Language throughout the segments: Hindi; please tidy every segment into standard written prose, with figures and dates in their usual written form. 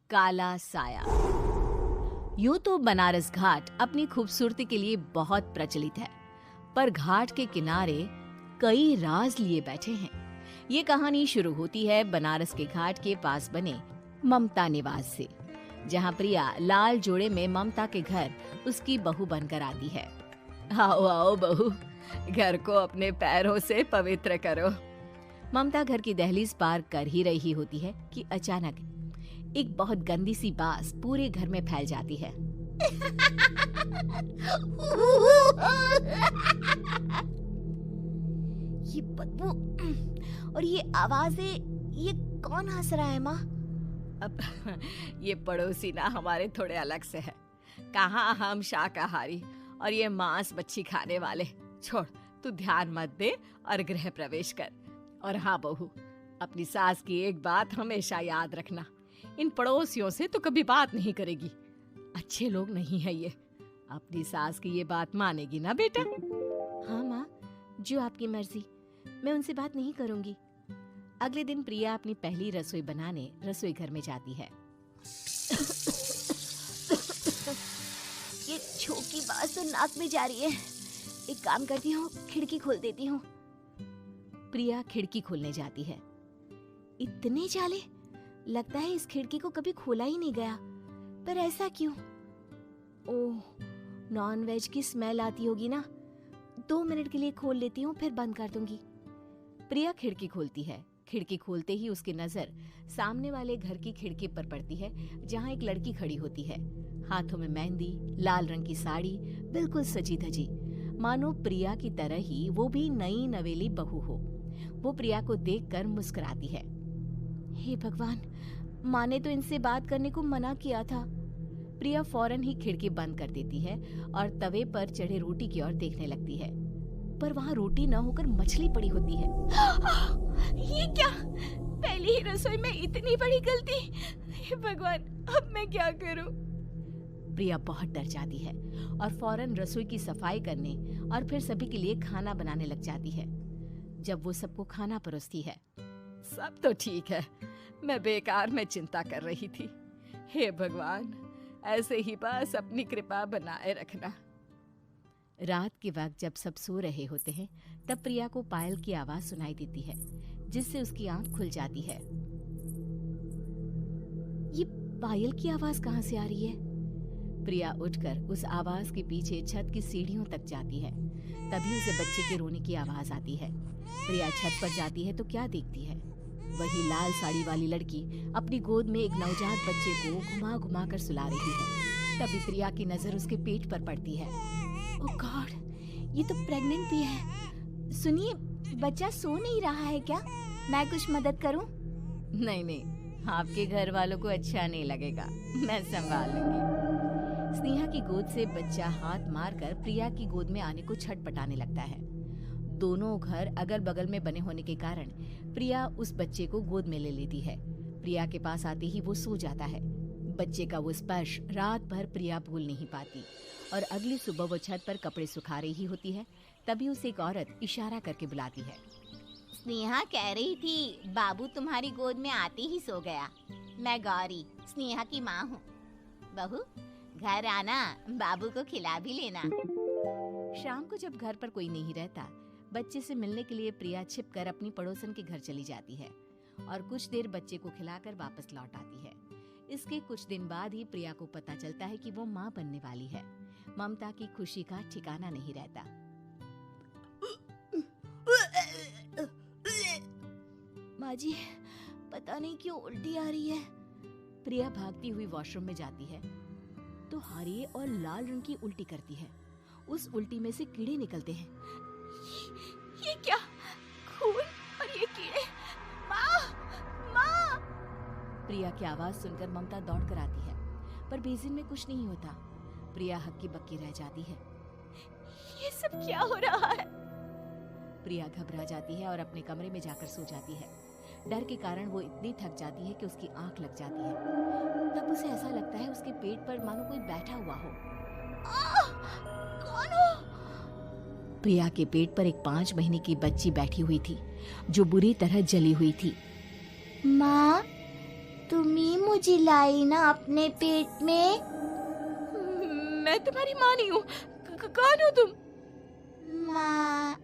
काला साया। यूं तो बनारस घाट अपनी खूबसूरती के लिए बहुत प्रचलित है, पर घाट के किनारे कई राज लिए बैठे हैं। ये कहानी शुरू होती है बनारस के घाट के पास बने ममता निवास से, जहां प्रिया लाल जोड़े में ममता के घर उसकी बहू बनकर आती है। आओ आओ बहू, घर को अपने पैरों से पवित्र करो। ममता घर की दहलीज पार कर ही रही होती है कि अचानक एक बहुत गंदी सी बास पूरे घर में फैल जाती है। ये बदबू और ये आवाजें, ये कौन हंस रहा है माँ? अब ये पड़ोसी ना हमारे थोड़े अलग से है। कहाँ हम शाकाहारी और ये मांस मच्छी खाने वाले। छोड़, तू ध्यान मत दे और गृह प्रवेश कर। और हाँ बहू, अपनी सास की एक बात हमेशा याद रखना, इन पड़ोसियों से तो कभी बात नहीं करेगी। अच्छे लोग नहीं है ये। अपनी सास की ये बात मानेगी ना बेटा? हाँ माँ, जो आपकी मर्जी, मैं उनसे बात नहीं करूंगी। अगले दिन प्रिया अपनी पहली रसोई बनाने रसोई घर में जाती है। ये छोकी बात तो नाक में जा रही है। एक काम करती हूँ, खिड़की खोल देती हूँ। प्रिया खिड़की खोलने जाती है। इतने जाले, लगता है इस खिड़की को कभी खोला ही नहीं गया। पर ऐसा क्यों? ओह, नॉन वेज की स्मेल आती होगी ना। 2 मिनट के लिए खोल लेती हूँ, फिर बंद कर दूंगी। प्रिया खिड़की खोलती है। खिड़की खोलते ही उसकी नजर सामने वाले घर की खिड़की पर पड़ती है, जहाँ एक लड़की खड़ी होती है। हाथों में मेहंदी, लाल रंग की साड़ी, बिल्कुल सजी धजी, मानो प्रिया की तरह ही वो भी नई नवेली बहू हो। वो प्रिया को देखकर मुस्कुराती है। हे भगवान, माँ ने तो इनसे बात करने को मना किया था। प्रिया फौरन ही खिड़की बंद कर देती है और तवे पर चढ़े रोटी की ओर देखने लगती है, पर वहाँ रोटी न होकर मछली पड़ी होती है। ये क्या? पहली ही रसोई में इतनी बड़ी गलती! हे भगवान, अब मैं क्या करूं? प्रिया बहुत डर जाती है और फौरन रसोई की सफाई करने और फिर सभी के लिए खाना बनाने लग जाती है। जब वो सबको खाना परोसती है, सब तो ठीक है, मैं बेकार में चिंता कर रही थी। हे भगवान, ऐसे ही बस अपनी कृपा बनाए रखना। रात के वक्त जब सब सो रहे होते हैं, तब प्रिया को पायल की आवाज सुनाई देती है, जिससे उसकी आंख खुल जाती है। ये पायल की आवाज कहाँ से आ रही है? प्रिया उठकर उस आवाज के पीछे छत की सीढ़ियों तक जाती है। तभी उसे बच्चे के रोने की आवाज आती है। प्रिया छत पर जाती है तो क्या देखती है? वही लाल साड़ी वाली लड़की अपनी गोद में एक नवजात बच्चे को घुमा घुमा कर सुला रही है। तभी प्रिया की नजर उसके पेट पर पड़ती है। ओह गॉड, ये तो प्रेग्नेंट भी है। सुनिए, बच्चा सो नहीं रहा है क्या? मैं कुछ मदद करूं? नहीं नहीं, आपके घर वालों को अच्छा नहीं लगेगा, मैं संभाल लूंगी। स्नेहा की गोद से बच्चा हाथ मारकर प्रिया की गोद में आने को छटपटाने लगता है। दोनों घर अगल बगल में बने होने के कारण प्रिया उस बच्चे को गोद में ले लेती है। प्रिया के पास आते ही वो सो जाता है। बच्चे का वो स्पर्श रात भर प्रिया भूल नहीं पाती और अगली सुबह वो छत पर कपड़े सुखा रही होती है। तभी उसे एक औरत इशारा करके बुलाती है। स्नेहा कह रही थी बाबू तुम्हारी गोद में आते ही सो गया। मैं गौरी, स्नेहा की माँ हूँ। बहू, घर आना, बाबू को खिला भी लेना। शाम को जब घर पर कोई नहीं रहता, बच्चे से मिलने के लिए प्रिया छिपकर अपनी पड़ोसन के घर चली जाती है और कुछ देर बच्चे को खिलाकर वापस लौट आती है। इसके कुछ दिन बाद ही प्रिया को पता चलता है कि वो माँ बनने वाली है। ममता की खुशी का ठिकाना नहीं रहता। माँ जी, पता नहीं क्यों उल्टी आ रही है। प्रिया भागती हुई वॉशरूम में जाती है तो हरे और लाल रंग की उल्टी करती है। उस उल्टी में से कीड़े निकलते हैं। ये क्या? खून और ये कीड़े! माँ! माँ! प्रिया की आवाज सुनकर ममता दौड़ कर आती है, पर बेसिन में कुछ नहीं होता। प्रिया हक्की बक्की रह जाती है। ये सब क्या हो रहा है? प्रिया घबरा जाती है और अपने कमरे में जाकर सो जाती है। डर के कारण वो इतनी थक जाती है कि उसकी आंख लग जाती है। तब उसे ऐसा लगता है उसके पेट पर मानो कोई बैठा हुआ हो। कौन हो? प्रिया के पेट पर एक 5 महीने की बच्ची बैठी हुई थी, जो बुरी तरह जली हुई थी। माँ, तुम ही मुझे लाई ना अपने पेट में। मैं तुम्हारी माँ नहीं हूँ। कौन हो तुम? माँ,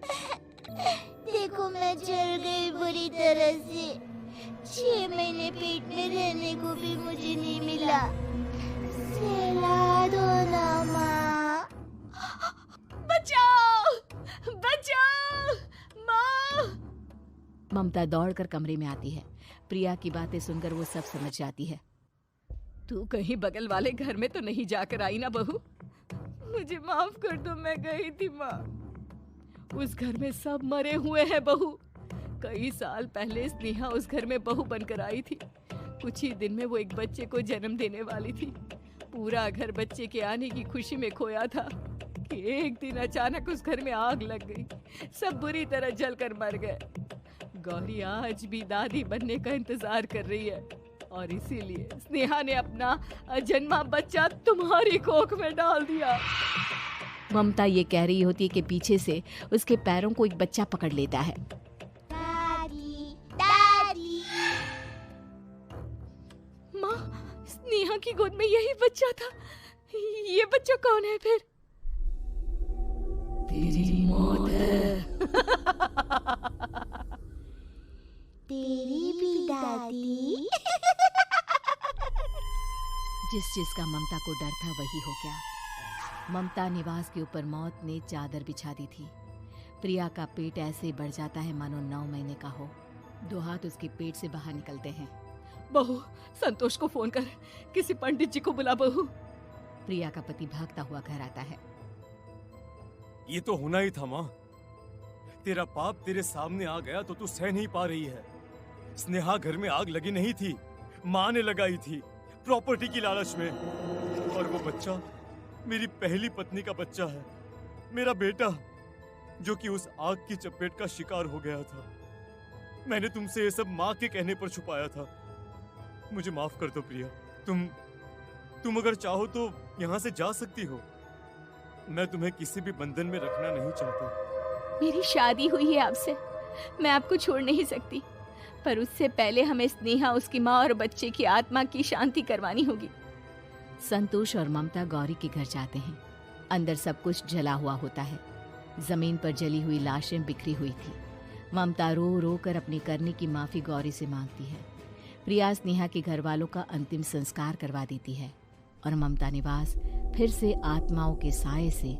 देखो मैं जल गई बुरी तरह से। 6 महीने पेट में रहने को भी मुझे नहीं मिला। सहला दो ना माँ। बचाओ, बचाओ, माँ। ममता दौड़कर कमरे में आती है। प्रिया की बातें सुनकर वो सब समझ जाती है। तू कहीं बगल वाले घर में तो नहीं जाकर आई ना बहू? मुझे माफ कर दो, मैं गई थी माँ। उस घर में सब मरे हुए हैं बहू। कई साल पहले स्नेहा उस घर में बहू बनकर आई थी। कुछ ही दिन में वो एक बच्चे को जन्म देने वाली थी। पूरा घर बच्चे के आने की खुशी में खोया था कि एक दिन अचानक उस घर में आग लग गई। सब बुरी तरह जलकर मर गए। गौरी आज भी दादी बनने का इंतजार कर रही है और इसीलिए स्नेहा ने अपना अजन्मा बच्चा तुम्हारी कोख में डाल दिया। ममता ये कह रही होती है कि पीछे से उसके पैरों को एक बच्चा पकड़ लेता है। दादी, दादी। माँ, स्नेहा की गोद में यही बच्चा था। ये बच्चा कौन है फिर? तेरी मौत है। तेरी भी दादी। जिस चीज का ममता को डर था वही हो गया। ममता निवास के ऊपर मौत ने चादर बिछा दी थी। प्रिया का पेट ऐसे बढ़ जाता है मानो 9 महीने का हो। 2 हाथ उसके पेट से बाहर निकलते हैं। बहू, संतोष को फोन कर, किसी पंडित जी को बुला बहू। प्रिया का पति भागता हुआ घर आता है। ये तो होना ही था माँ। तेरा पाप तेरे सामने आ गया तो तू सह नहीं पा रही है। स्नेहा घर में आग लगी नहीं थी, माँ ने लगाई थी, प्रॉपर्टी की लालच में। और वो बच्चा मेरी पहली पत्नी का बच्चा है, मेरा बेटा, जो कि उस आग की चपेट का शिकार हो गया था। मैंने तुमसे ये सब माँ के कहने पर छुपाया था। मुझे माफ कर दो प्रिया। तुम अगर चाहो तो यहाँ से जा सकती हो। मैं तुम्हें किसी भी बंधन में रखना नहीं चाहता। मेरी शादी हुई है आपसे, मैं आपको छोड़ नहीं सकती, पर उससे पहले हमें स्नेहा, उसकी माँ और बच्चे की आत्मा की शांति करवानी होगी। संतोष और ममता गौरी के घर जाते हैं। अंदर सब कुछ जला हुआ होता है। जमीन पर जली हुई लाशें बिखरी हुई थी। ममता रो रो कर अपने करने की माफी गौरी से मांगती है। प्रिया स्नेहा के घर वालों का अंतिम संस्कार करवा देती है और ममता निवास फिर से आत्माओं के साए से